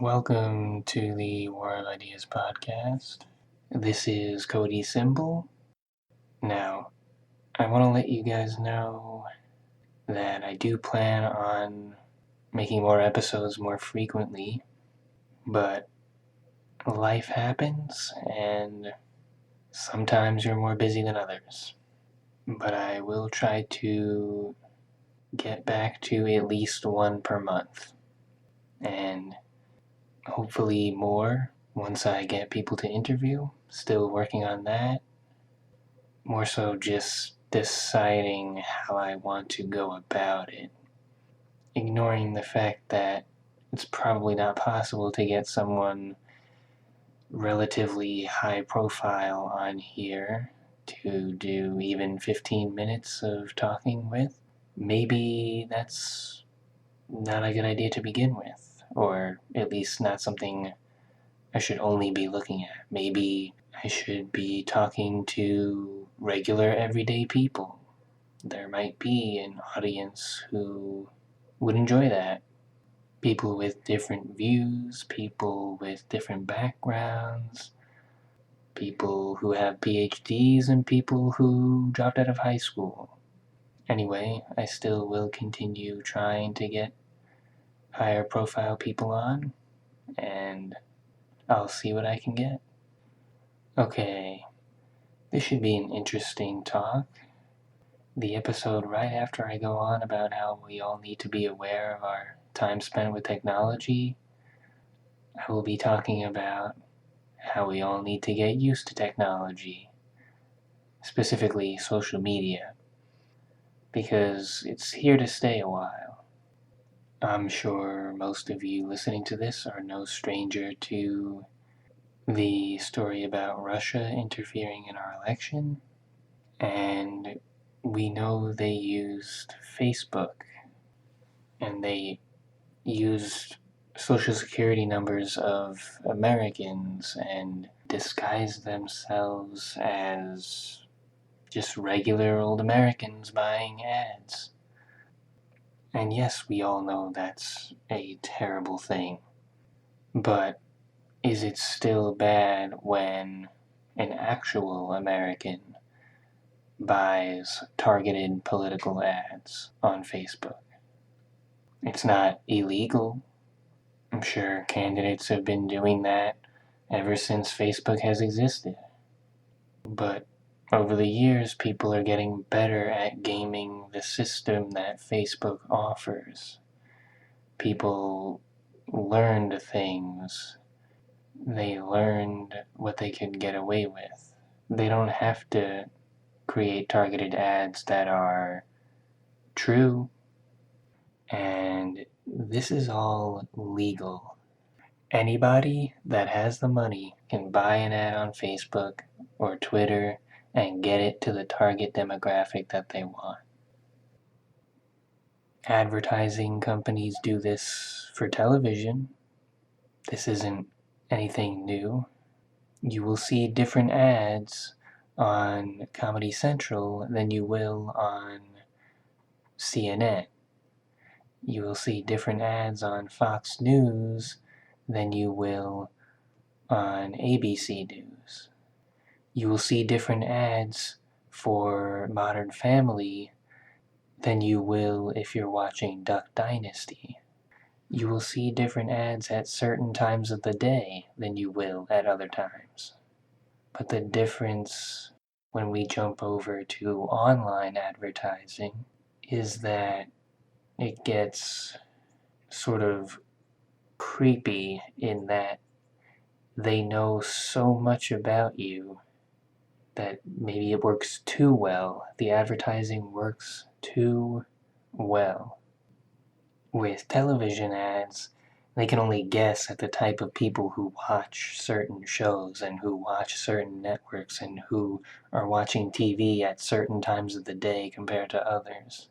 Welcome to the War of Ideas podcast. This is Cody Symbol. Now, I want to let you guys know that I do plan on making more episodes more frequently, but life happens and sometimes you're more busy than others. But I will try to get back to at least one per month, and hopefully more once I get people to interview. Still working on that. More so just deciding how I want to go about it, ignoring the fact that it's probably not possible to get someone relatively high profile on here to do even 15 minutes of talking with. Maybe that's not a good idea to begin with, or at least not something I should only be looking at. Maybe I should be talking to regular everyday people. There might be an audience who would enjoy that. People with different views, people with different backgrounds, people who have PhDs, and people who dropped out of high school. Anyway, I still will continue trying to get higher profile people on, and I'll see what I can get. Okay, this should be an interesting talk. The episode right after I go on about how we all need to be aware of our time spent with technology, I will be talking about how we all need to get used to technology, specifically social media, because it's here to stay a while. I'm sure most of you listening to this are no stranger to the story about Russia interfering in our election, and we know they used Facebook, and they used social security numbers of Americans and disguised themselves as just regular old Americans buying ads. And yes, we all know that's a terrible thing. But is it still bad when an actual American buys targeted political ads on Facebook? It's not illegal. I'm sure candidates have been doing that ever since Facebook has existed. But over the years, people are getting better at gaming the system that Facebook offers. People learned things. They learned what they could get away with. They don't have to create targeted ads that are true, and this is all legal. Anybody that has the money can buy an ad on Facebook or Twitter and get it to the target demographic that they want. Advertising companies do this for television. This isn't anything new. You will see different ads on Comedy Central than you will on CNN. You will see different ads on Fox News than you will on ABC News. You will see different ads for Modern Family than you will if you're watching Duck Dynasty. You will see different ads at certain times of the day than you will at other times. But the difference when we jump over to online advertising is that it gets sort of creepy in that they know so much about you that maybe it works too well. The advertising works too well. With television ads, they can only guess at the type of people who watch certain shows and who watch certain networks and who are watching TV at certain times of the day compared to others.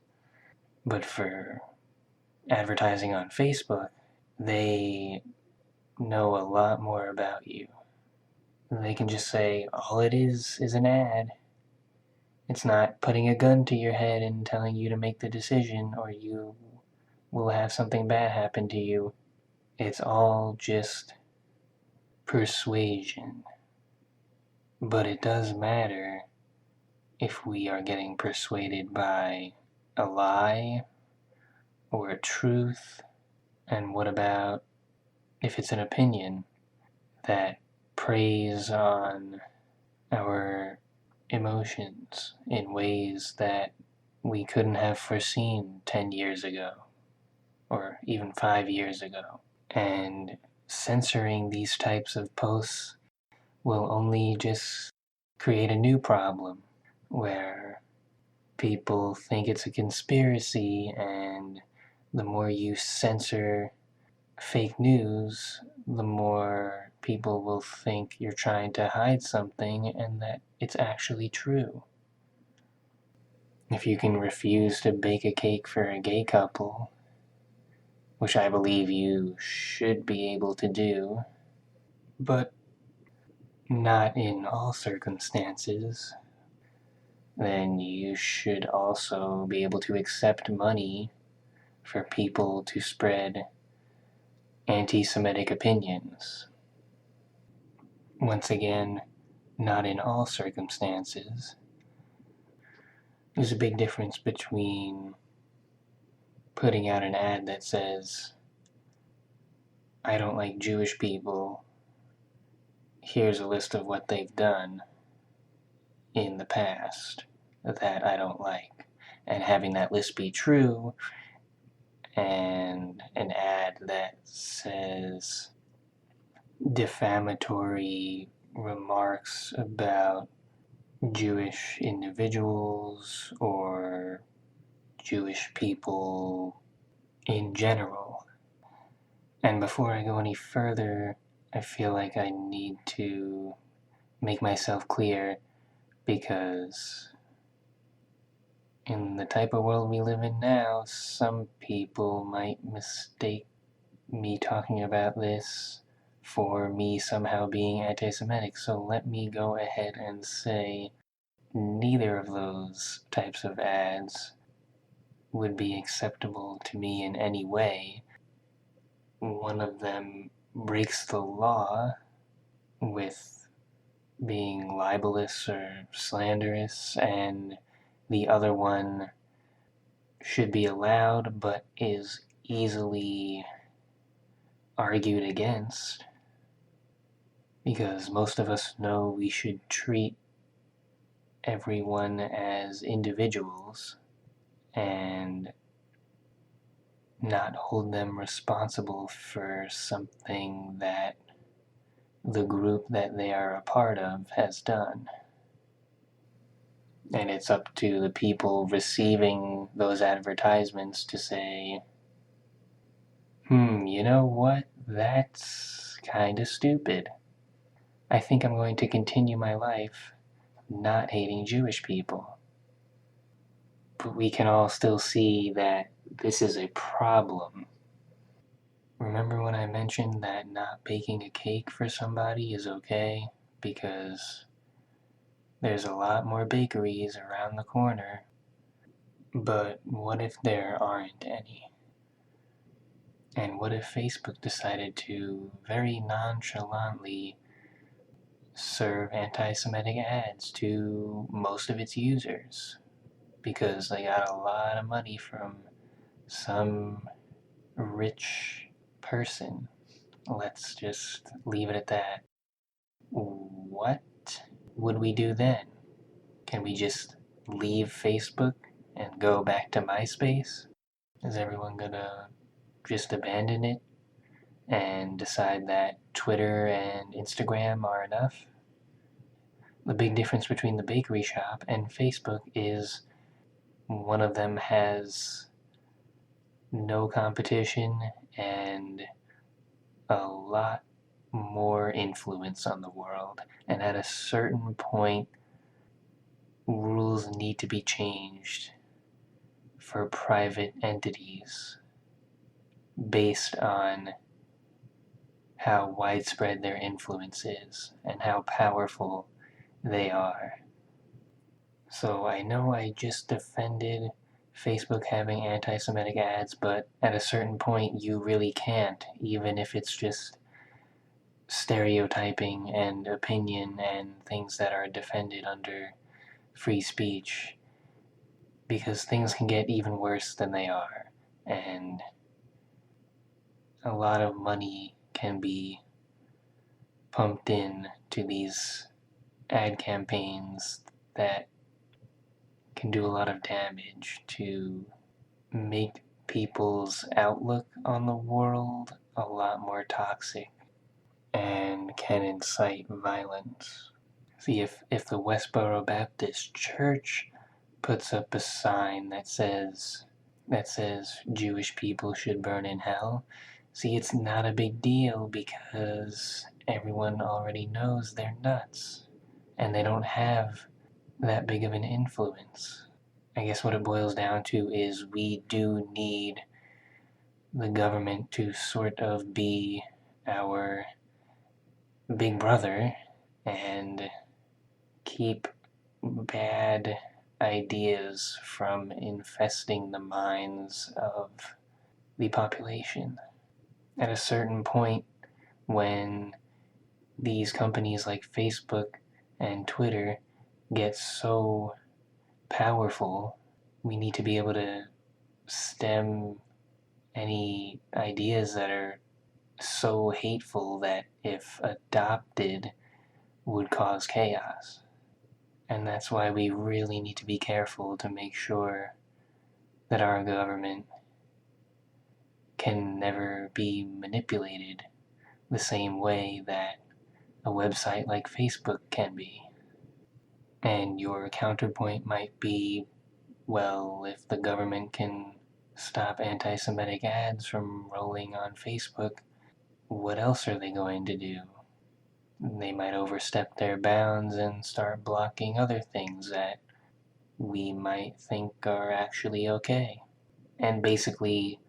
But for advertising on Facebook, they know a lot more about you. They can just say, all it is an ad. It's not putting a gun to your head and telling you to make the decision or you will have something bad happen to you. It's all just persuasion. But it does matter if we are getting persuaded by a lie or a truth. And what about if it's an opinion that preys on our emotions in ways that we couldn't have foreseen 10 years ago or even 5 years ago? And censoring these types of posts will only just create a new problem where people think it's a conspiracy, and the more you censor fake news, the more people will think you're trying to hide something and that it's actually true. If you can refuse to bake a cake for a gay couple, which I believe you should be able to do, but not in all circumstances, then you should also be able to accept money for people to spread anti-Semitic opinions. Once again, not in all circumstances. There's a big difference between putting out an ad that says, I don't like Jewish people, here's a list of what they've done in the past that I don't like, and having that list be true, and an ad that says defamatory remarks about Jewish individuals or Jewish people in general. And before I go any further, I feel like I need to make myself clear, because in the type of world we live in now, some people might mistake me talking about this for me somehow being anti-Semitic. So let me go ahead and say neither of those types of ads would be acceptable to me in any way. One of them breaks the law with being libelous or slanderous, and the other one should be allowed but is easily argued against, because most of us know we should treat everyone as individuals and not hold them responsible for something that the group that they are a part of has done. And it's up to the people receiving those advertisements to say, you know what? That's kind of stupid. I think I'm going to continue my life not hating Jewish people. But we can all still see that this is a problem. Remember when I mentioned that not baking a cake for somebody is okay because there's a lot more bakeries around the corner? But what if there aren't any? And what if Facebook decided to very nonchalantly serve anti-Semitic ads to most of its users because they got a lot of money from some rich person? Let's just leave it at that. What would we do then? Can we just leave Facebook and go back to MySpace? Is everyone gonna just abandon it and decide that Twitter and Instagram are enough? The big difference between the bakery shop and Facebook is one of them has no competition and a lot more influence on the world, and at a certain point rules need to be changed for private entities based on how widespread their influence is and how powerful they are. So I know I just defended Facebook having anti-Semitic ads, but at a certain point you really can't, even if it's just stereotyping and opinion and things that are defended under free speech, because things can get even worse than they are, and a lot of money can be pumped in to these ad campaigns that can do a lot of damage to make people's outlook on the world a lot more toxic and can incite violence. See, if the Westboro Baptist Church puts up a sign that says Jewish people should burn in hell, see, it's not a big deal because everyone already knows they're nuts and they don't have that big of an influence. I guess what it boils down to is we do need the government to sort of be our big brother and keep bad ideas from infesting the minds of the population. At a certain point, when these companies like Facebook and Twitter get so powerful, we need to be able to stem any ideas that are so hateful that, if adopted, would cause chaos. And that's why we really need to be careful to make sure that our government can never be manipulated the same way that a website like Facebook can be. And your counterpoint might be, well, if the government can stop anti-Semitic ads from rolling on Facebook, what else are they going to do? They might overstep their bounds and start blocking other things that we might think are actually okay. And basically,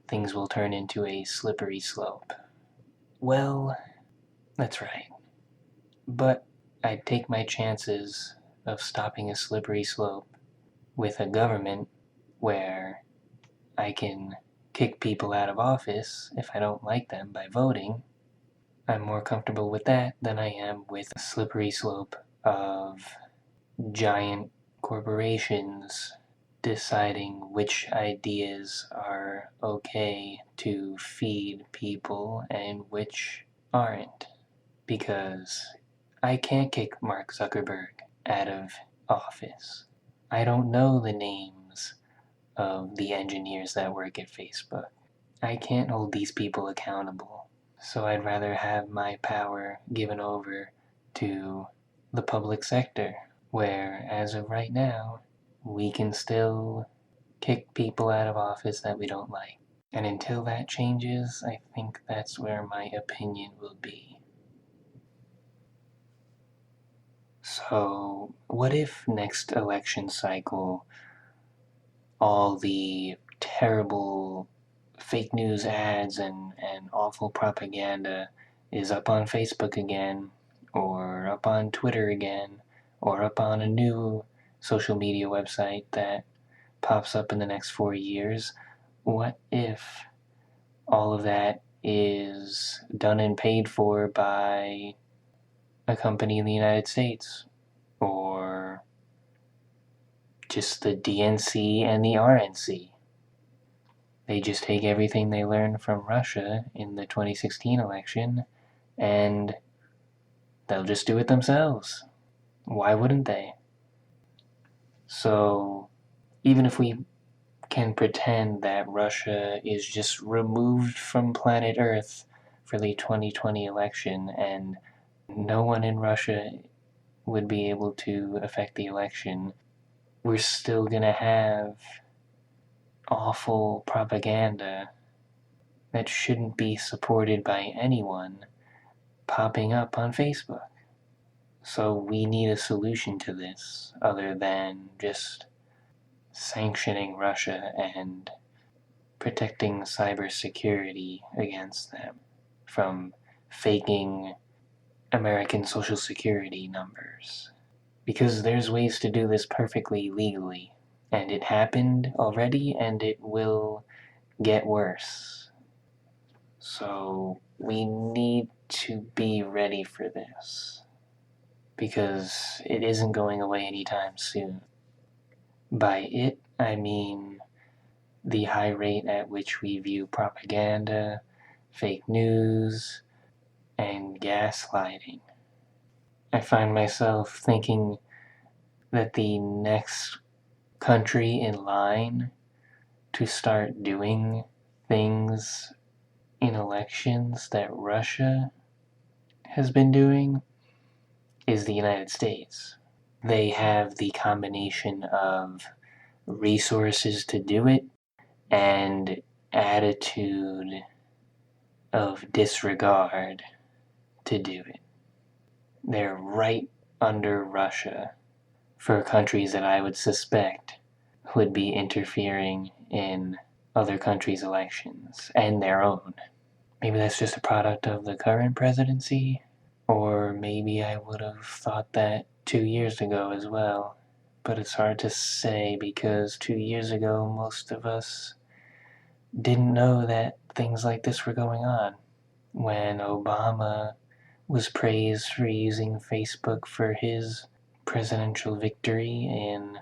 things will turn into a slippery slope. Well, that's right. But I'd take my chances of stopping a slippery slope with a government where I can kick people out of office if I don't like them by voting. I'm more comfortable with that than I am with a slippery slope of giant corporations deciding which ideas are okay to feed people and which aren't. Because I can't kick Mark Zuckerberg out of office. I don't know the names of the engineers that work at Facebook. I can't hold these people accountable. So I'd rather have my power given over to the public sector, where, as of right now, we can still kick people out of office that we don't like. And until that changes, I think that's where my opinion will be. So, what if next election cycle all the terrible fake news ads and awful propaganda is up on Facebook again, or up on Twitter again, or up on a new social media website that pops up in the next 4 years? What if all of that is done and paid for by a company in the United States, or just the DNC and the RNC? They just take everything they learned from Russia in the 2016 election and they'll just do it themselves. Why wouldn't they? So, even if we can pretend that Russia is just removed from planet Earth for the 2020 election and no one in Russia would be able to affect the election, we're still gonna have awful propaganda that shouldn't be supported by anyone popping up on Facebook. So we need a solution to this other than just sanctioning Russia and protecting cybersecurity against them from faking American Social Security numbers. Because there's ways to do this perfectly legally, And it happened already, and it will get worse. So we need to be ready for this, because it isn't going away anytime soon. By it, I mean the high rate at which we view propaganda, fake news, and gaslighting. I find myself thinking that the next country in line to start doing things in elections that Russia has been doing is the United States. They have the combination of resources to do it and attitude of disregard to do it. They're right under Russia for countries that I would suspect would be interfering in other countries' elections and their own. Maybe that's just a product of the current presidency, or maybe I would have thought that 2 years ago as well. But it's hard to say, because 2 years ago most of us didn't know that things like this were going on. When Obama was praised for using Facebook for his presidential victory in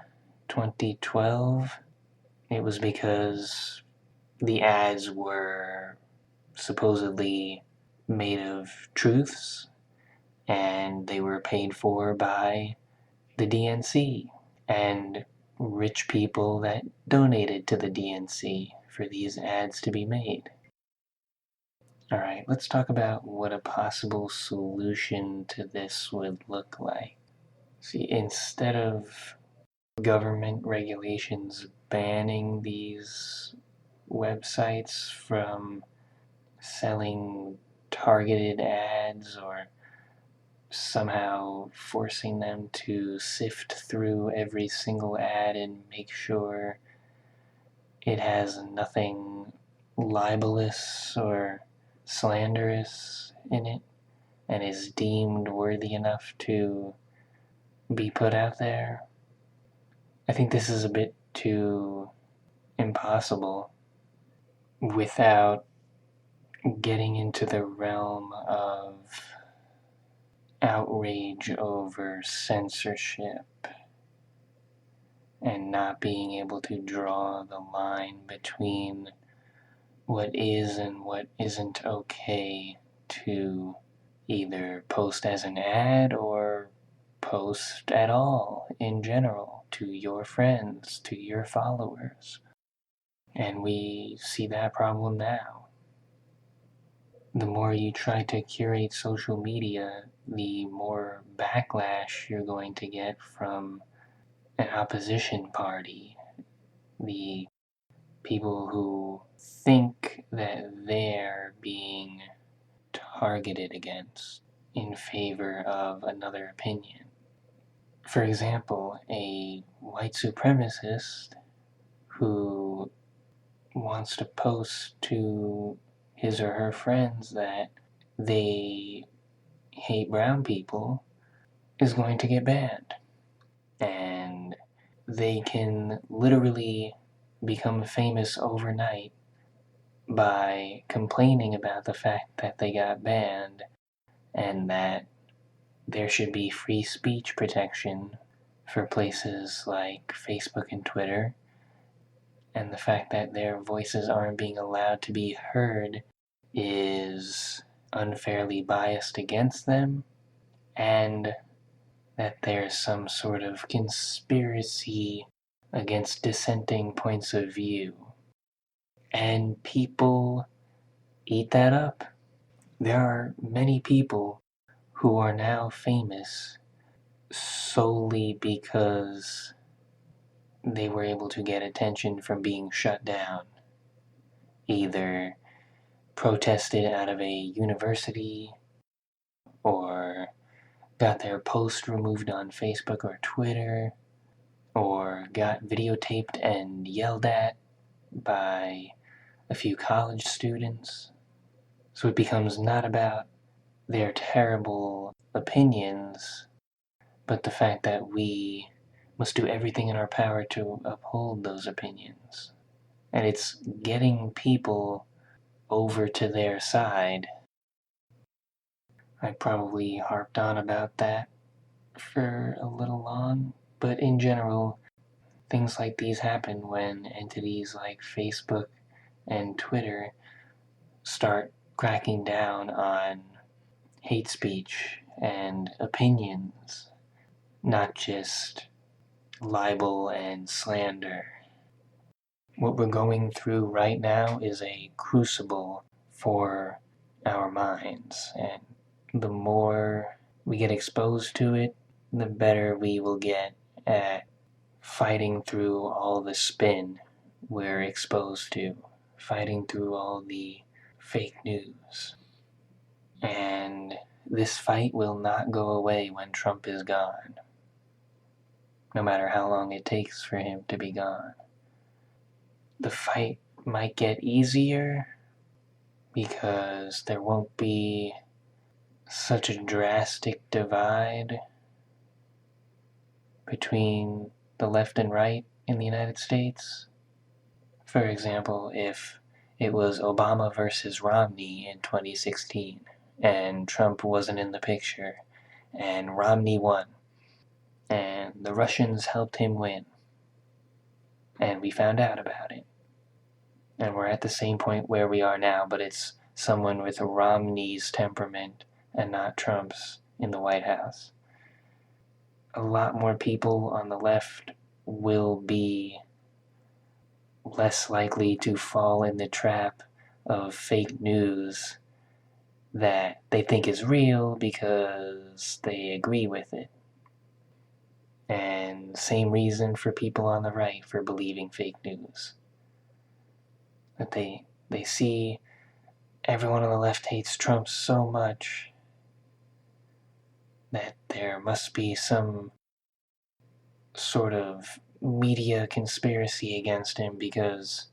2012, it was because the ads were supposedly made of truths, and they were paid for by the DNC and rich people that donated to the DNC for these ads to be made. Alright, let's talk about what a possible solution to this would look like. See, instead of government regulations banning these websites from selling targeted ads, or somehow forcing them to sift through every single ad and make sure it has nothing libelous or slanderous in it and is deemed worthy enough to be put out there. I think this is a bit too impossible without getting into the realm of outrage over censorship and not being able to draw the line between what is and what isn't okay to either post as an ad or post at all in general to your friends, to your followers. And we see that problem now. The more you try to curate social media, the more backlash you're going to get from an opposition party, the people who think that they're being targeted against in favor of another opinion. For example, a white supremacist who wants to post to his or her friends that they hate brown people is going to get banned. And they can literally become famous overnight by complaining about the fact that they got banned and that there should be free speech protection for places like Facebook and Twitter, and the fact that their voices aren't being allowed to be heard is unfairly biased against them, and that there's some sort of conspiracy against dissenting points of view. And people eat that up. There are many people who are now famous solely because they were able to get attention from being shut down. Either protested out of a university, or got their post removed on Facebook or Twitter, or got videotaped and yelled at by a few college students. So it becomes not about their terrible opinions, but the fact that we must do everything in our power to uphold those opinions. And it's getting people over to their side. I probably harped on about that for a little long, but in general, things like these happen when entities like Facebook and Twitter start cracking down on hate speech and opinions, not just libel and slander. What we're going through right now is a crucible for our minds, and the more we get exposed to it, the better we will get at fighting through all the spin we're exposed to, fighting through all the fake news. And this fight will not go away when Trump is gone, no matter how long it takes for him to be gone. The fight might get easier because there won't be such a drastic divide between the left and right in the United States. For example, if it was Obama versus Romney in 2016 and Trump wasn't in the picture and Romney won and the Russians helped him win and we found out about it, and we're at the same point where we are now, but it's someone with Romney's temperament and not Trump's in the White House. A lot more people on the left will be less likely to fall in the trap of fake news that they think is real because they agree with it. And same reason for people on the right for believing fake news. That they see everyone on the left hates Trump so much that there must be some sort of media conspiracy against him because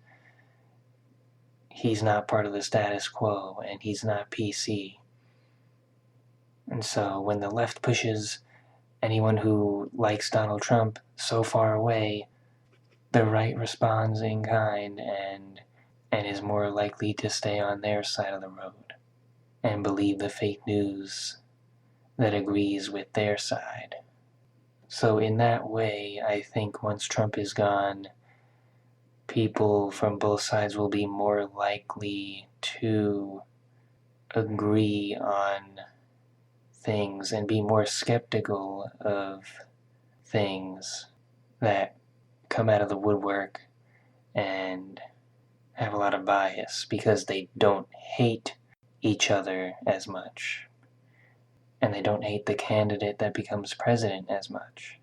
he's not part of the status quo and he's not PC. And so when the left pushes anyone who likes Donald Trump so far away, the right responds in kind and is more likely to stay on their side of the road and believe the fake news that agrees with their side. So in that way, I think once Trump is gone, people from both sides will be more likely to agree on things and be more skeptical of things that come out of the woodwork and have a lot of bias because they don't hate each other as much. And they don't hate the candidate that becomes president as much.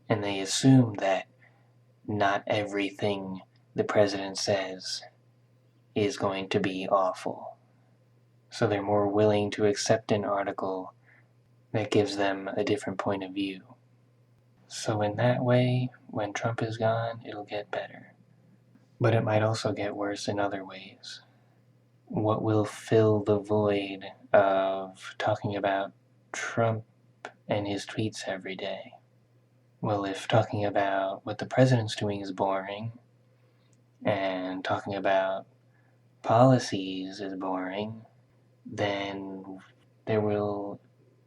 And they assume that not everything the president says is going to be awful. So they're more willing to accept an article that gives them a different point of view. So in that way, when Trump is gone, it'll get better. But it might also get worse in other ways. What will fill the void of talking about Trump and his tweets every day? Well, if talking about what the president's doing is boring, and talking about policies is boring, then there will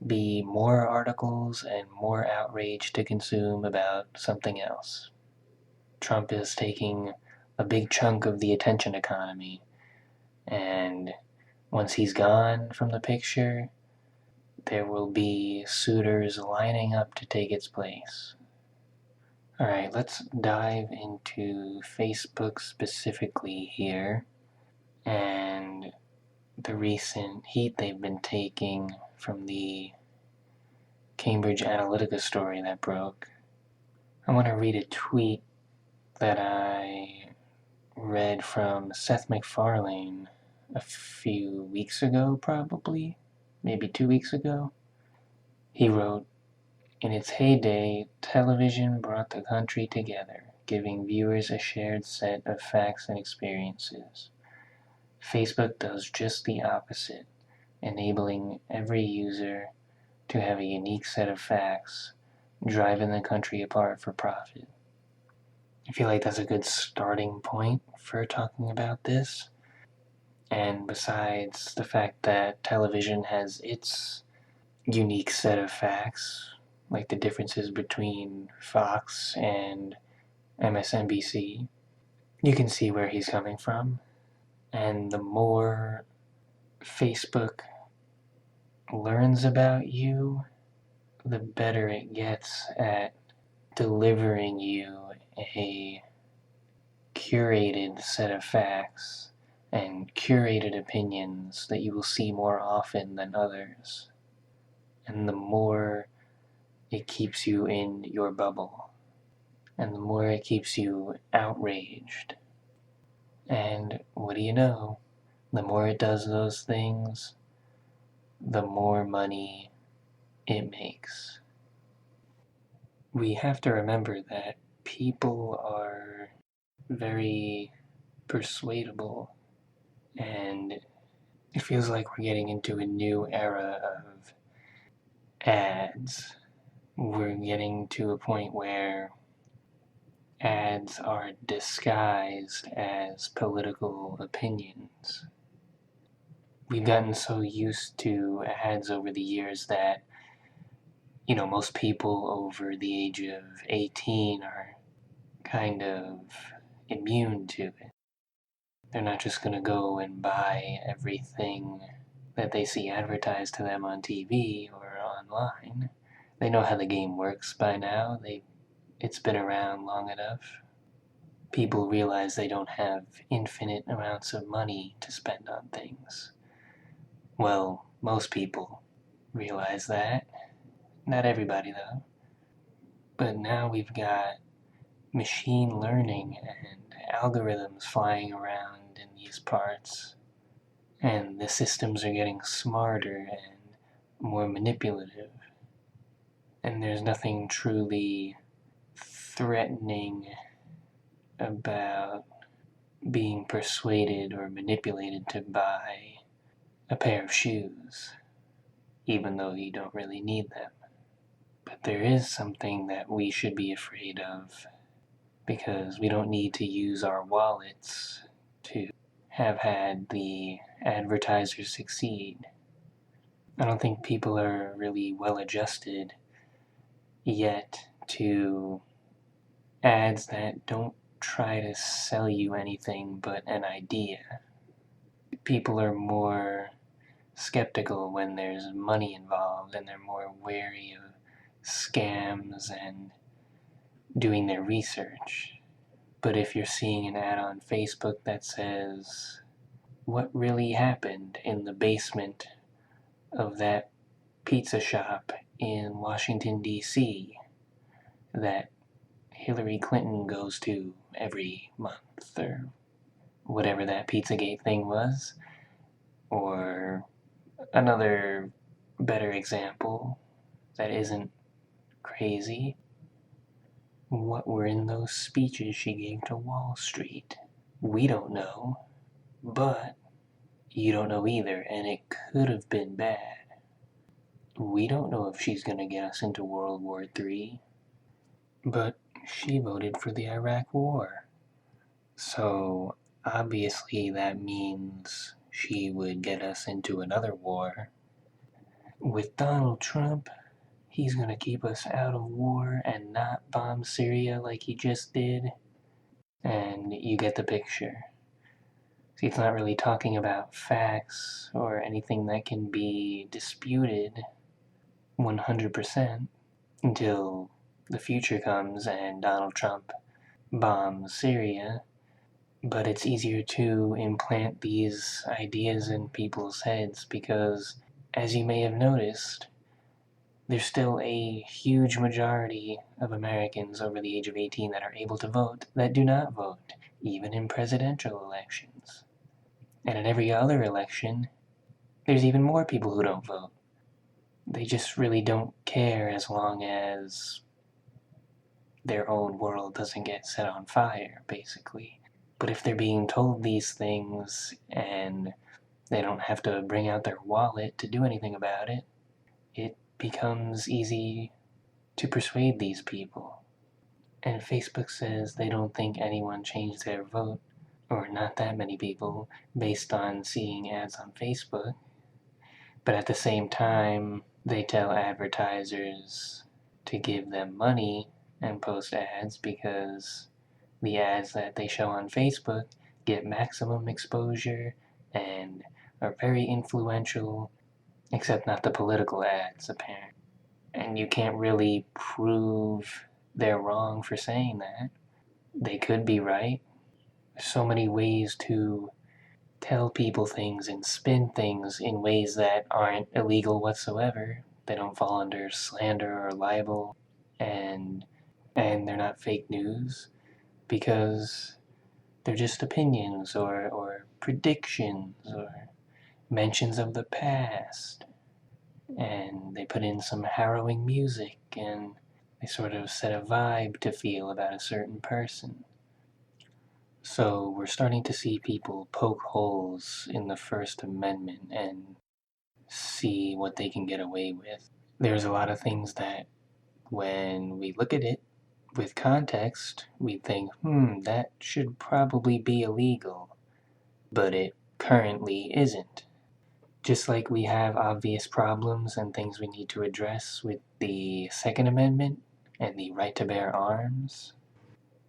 be more articles and more outrage to consume about something else. Trump is taking a big chunk of the attention economy, and once he's gone from the picture, there will be suitors lining up to take its place. Alright, let's dive into Facebook specifically here, and the recent heat they've been taking from the Cambridge Analytica story that broke. I want to read a tweet that I read from Seth MacFarlane a few weeks ago, probably, maybe 2 weeks ago. He wrote, "In its heyday, television brought the country together, giving viewers a shared set of facts and experiences. Facebook does just the opposite, enabling every user to have a unique set of facts driving the country apart for profit. I feel like that's a good starting point for talking about this. And besides the fact that television has its unique set of facts, like the differences between Fox and MSNBC, you can see where he's coming from. And the more Facebook learns about you, the better it gets at delivering you a curated set of facts and curated opinions that you will see more often than others. And the more it keeps you in your bubble, and the more it keeps you outraged. And what do you know? The more it does those things, the more money it makes. We have to remember that people are very persuadable, and it feels like we're getting into a new era of ads. We're getting to a point where ads are disguised as political opinions. We've gotten so used to ads over the years that, most people over the age of 18 are kind of immune to it. They're not just going to go and buy everything that they see advertised to them on TV or online. They know how the game works by now. It's been around long enough. People realize they don't have infinite amounts of money to spend on things. Well, most people realize that. Not everybody, though. But now we've got machine learning and algorithms flying around in these parts, and the systems are getting smarter and more manipulative. And there's nothing truly threatening about being persuaded or manipulated to buy a pair of shoes, even though you don't really need them. But there is something that we should be afraid of, because we don't need to use our wallets to have had the advertisers succeed. I don't think people are really well adjusted yet to ads that don't try to sell you anything but an idea. People are more skeptical when there's money involved, and they're more wary of scams and doing their research. But if you're seeing an ad on Facebook that says, "What really happened in the basement of that pizza shop in Washington, D.C. that Hillary Clinton goes to every month," or whatever that Pizzagate thing was, or another better example that isn't crazy, what were in those speeches she gave to Wall Street? We don't know, but you don't know either, and it could have been bad. We don't know if she's going to get us into World War III, but she voted for the Iraq War. So obviously that means she would get us into another war. With Donald Trump, he's going to keep us out of war and not bomb Syria like he just did. And you get the picture. See, it's not really talking about facts or anything that can be disputed 100% until the future comes and Donald Trump bombs Syria. But it's easier to implant these ideas in people's heads because, as you may have noticed, there's still a huge majority of Americans over the age of 18 that are able to vote that do not vote, even in presidential elections. And in every other election, there's even more people who don't vote. They just really don't care as long as their own world doesn't get set on fire, basically. But if they're being told these things and they don't have to bring out their wallet to do anything about it, it becomes easy to persuade these people. And Facebook says they don't think anyone changed their vote, or not that many people, based on seeing ads on Facebook. But at the same time, they tell advertisers to give them money and post ads because the ads that they show on Facebook get maximum exposure and are very influential, except not the political ads, apparently. And you can't really prove they're wrong for saying that. They could be right. There's so many ways to tell people things and spin things in ways that aren't illegal whatsoever. They don't fall under slander or libel, and they're not fake news because they're just opinions or predictions or mentions of the past. And they put in some harrowing music and they sort of set a vibe to feel about a certain person. So we're starting to see people poke holes in the First Amendment and see what they can get away with. There's a lot of things that when we look at it with context, we think, that should probably be illegal, but it currently isn't. Just like we have obvious problems and things we need to address with the Second Amendment and the right to bear arms,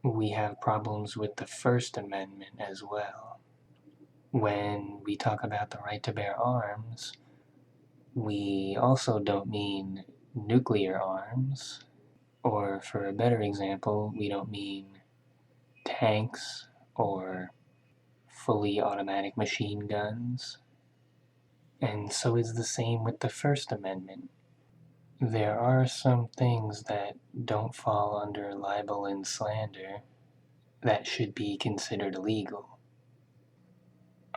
we have problems with the First Amendment as well. When we talk about the right to bear arms, we also don't mean nuclear arms, or for a better example, we don't mean tanks or fully automatic machine guns. And so is the same with the First Amendment. There are some things that don't fall under libel and slander that should be considered illegal.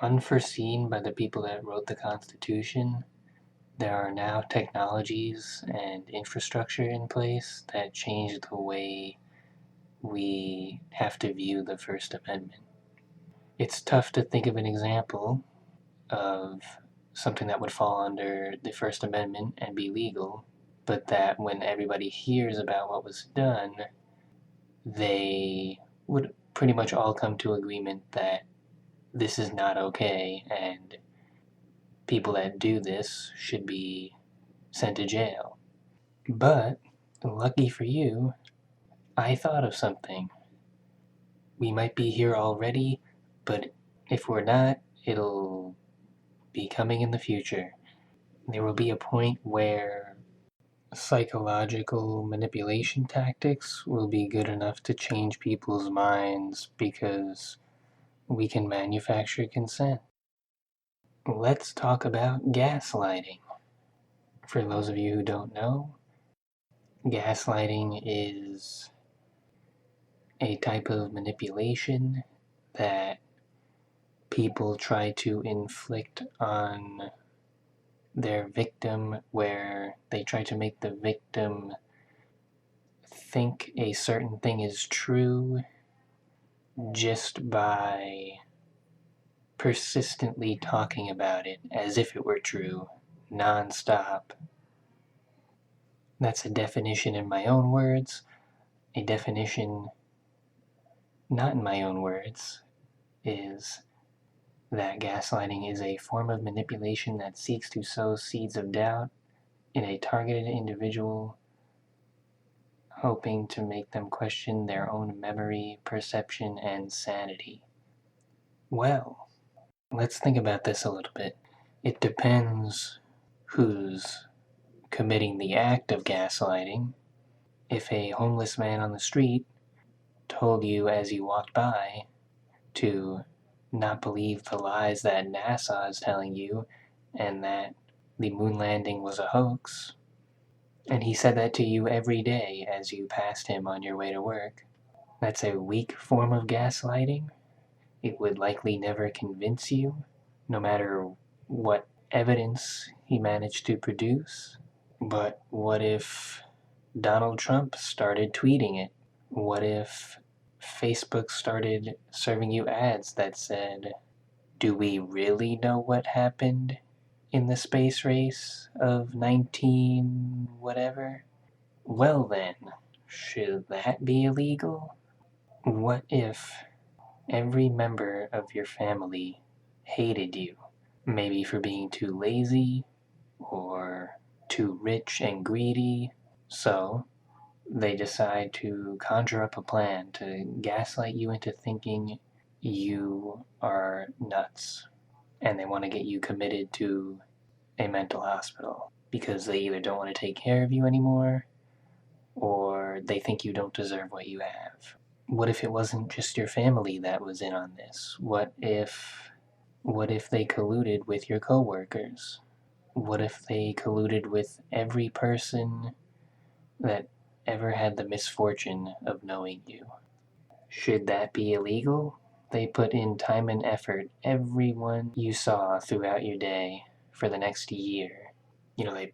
Unforeseen by the people that wrote the Constitution, there are now technologies and infrastructure in place that change the way we have to view the First Amendment. It's tough to think of an example of something that would fall under the First Amendment and be legal, but that when everybody hears about what was done, they would pretty much all come to agreement that this is not okay and people that do this should be sent to jail. But, lucky for you, I thought of something. We might be here already, but if we're not, it'll be coming in the future. There will be a point where psychological manipulation tactics will be good enough to change people's minds because we can manufacture consent. Let's talk about gaslighting. For those of you who don't know, gaslighting is a type of manipulation that people try to inflict on their victim, where they try to make the victim think a certain thing is true just by persistently talking about it as if it were true, non-stop. That's a definition in my own words. A definition not in my own words is that gaslighting is a form of manipulation that seeks to sow seeds of doubt in a targeted individual, hoping to make them question their own memory, perception, and sanity. Well, let's think about this a little bit. It depends who's committing the act of gaslighting. If a homeless man on the street told you as you walked by to not believe the lies that NASA is telling you and that the moon landing was a hoax, and he said that to you every day as you passed him on your way to work, that's a weak form of gaslighting. It would likely never convince you, no matter what evidence he managed to produce. But what if Donald Trump started tweeting it? What if Facebook started serving you ads that said, do we really know what happened in the space race of 19 whatever? Well then, should that be illegal? What if every member of your family hated you? Maybe for being too lazy or too rich and greedy. So they decide to conjure up a plan to gaslight you into thinking you are nuts. And they want to get you committed to a mental hospital because they either don't want to take care of you anymore or they think you don't deserve what you have. What if it wasn't just your family that was in on this? What if they colluded with your coworkers? What if they colluded with every person that ever had the misfortune of knowing you? Should that be illegal? They put in time and effort, everyone you saw throughout your day for the next year.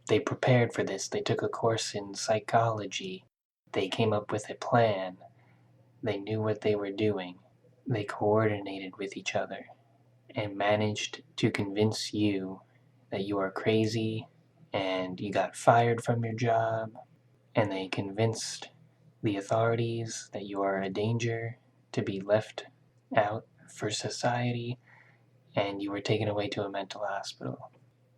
They prepared for this. They took a course in psychology. They came up with a plan. They knew what they were doing. They coordinated with each other and managed to convince you that you are crazy and you got fired from your job, and they convinced the authorities that you are a danger to be left out for society, and you were taken away to a mental hospital.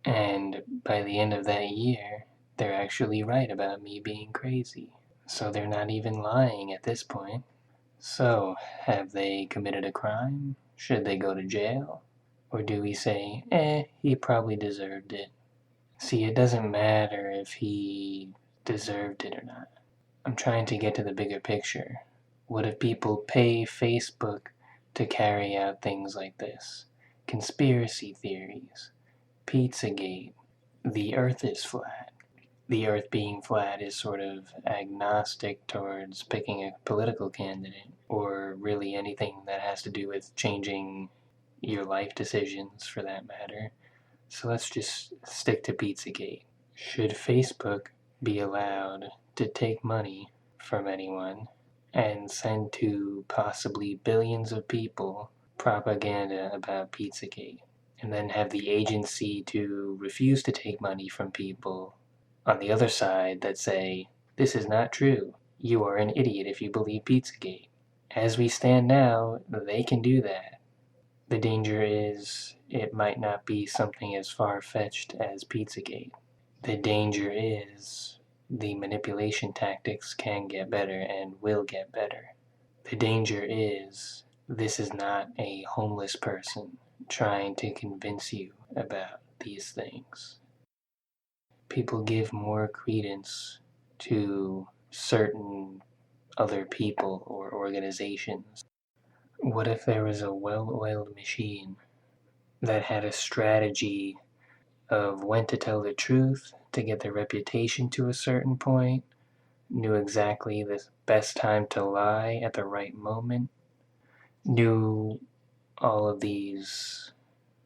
And by the end of that year, they're actually right about me being crazy. So they're not even lying at this point. So, have they committed a crime? Should they go to jail? Or do we say, he probably deserved it? See, it doesn't matter if he deserved it or not. I'm trying to get to the bigger picture. What if people pay Facebook to carry out things like this? Conspiracy theories, Pizzagate, the earth is flat. The earth being flat is sort of agnostic towards picking a political candidate or really anything that has to do with changing your life decisions for that matter. So let's just stick to Pizzagate. Should Facebook be allowed to take money from anyone and send to possibly billions of people propaganda about Pizzagate, and then have the agency to refuse to take money from people on the other side that say, this is not true. You are an idiot if you believe Pizzagate. As we stand now, they can do that. The danger is it might not be something as far-fetched as Pizzagate. The danger is the manipulation tactics can get better and will get better. The danger is this is not a homeless person trying to convince you about these things. People give more credence to certain other people or organizations. What if there was a well-oiled machine that had a strategy of when to tell the truth to get their reputation to a certain point, knew exactly the best time to lie at the right moment, knew all of these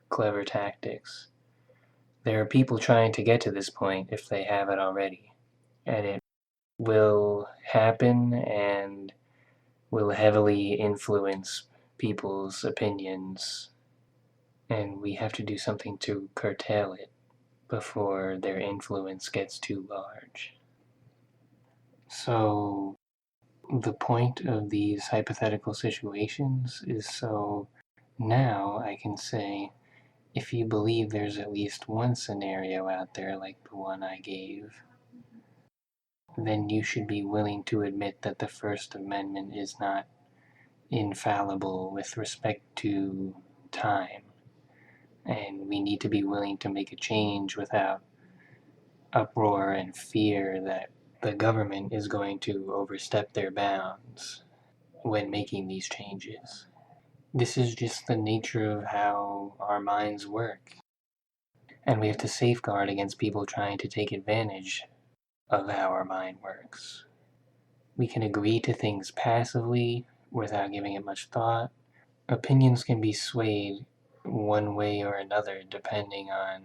clever tactics? There are people trying to get to this point if they haven't already, and it will happen and will heavily influence people's opinions, and we have to do something to curtail it before their influence gets too large. So, the point of these hypothetical situations is so now I can say, if you believe there's at least one scenario out there like the one I gave, then you should be willing to admit that the First Amendment is not infallible with respect to time. And we need to be willing to make a change without uproar and fear that the government is going to overstep their bounds when making these changes. This is just the nature of how our minds work. And we have to safeguard against people trying to take advantage of how our mind works. We can agree to things passively without giving it much thought. Opinions can be swayed one way or another depending on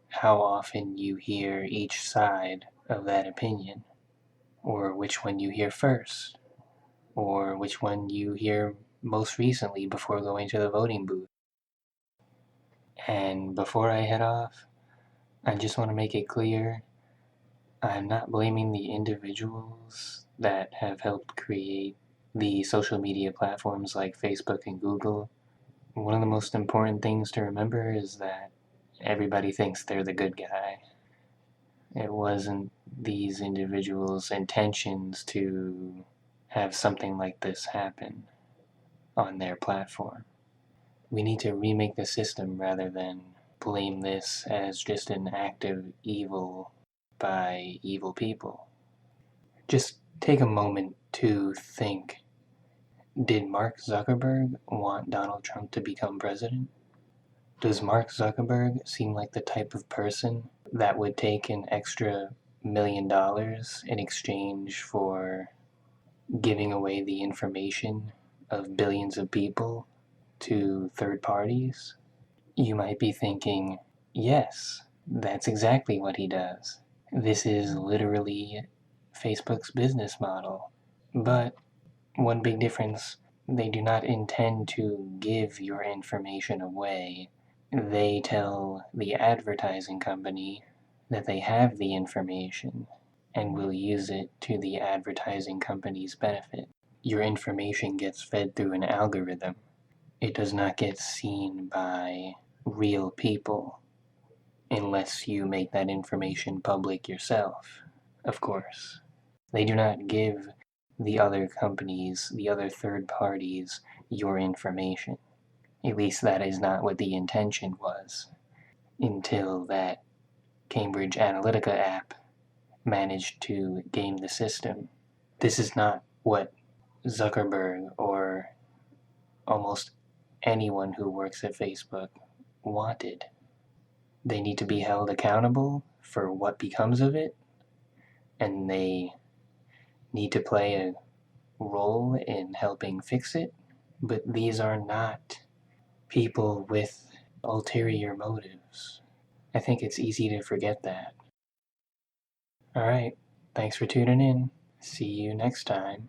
how often you hear each side of that opinion, or which one you hear first, or which one you hear most recently before going to the voting booth. And before I head off, I just want to make it clear I'm not blaming the individuals that have helped create the social media platforms like Facebook and Google. One of the most important things to remember is that everybody thinks they're the good guy. It wasn't these individuals' intentions to have something like this happen on their platform. We need to remake the system rather than blame this as just an act of evil by evil people. Just take a moment to think, did Mark Zuckerberg want Donald Trump to become president? Does Mark Zuckerberg seem like the type of person that would take an extra $1 million in exchange for giving away the information of billions of people to third parties? You might be thinking, yes, that's exactly what he does. This is literally Facebook's business model. But one big difference, they do not intend to give your information away. They tell the advertising company that they have the information and will use it to the advertising company's benefit. Your information gets fed through an algorithm. It does not get seen by real people unless you make that information public yourself, of course. They do not give the other companies, the other third parties, your information. At least that is not what the intention was until that Cambridge Analytica app managed to game the system. This is not what Zuckerberg or almost anyone who works at Facebook wanted. They need to be held accountable for what becomes of it, and they need to play a role in helping fix it. But these are not people with ulterior motives. I think it's easy to forget that. Alright, thanks for tuning in. See you next time.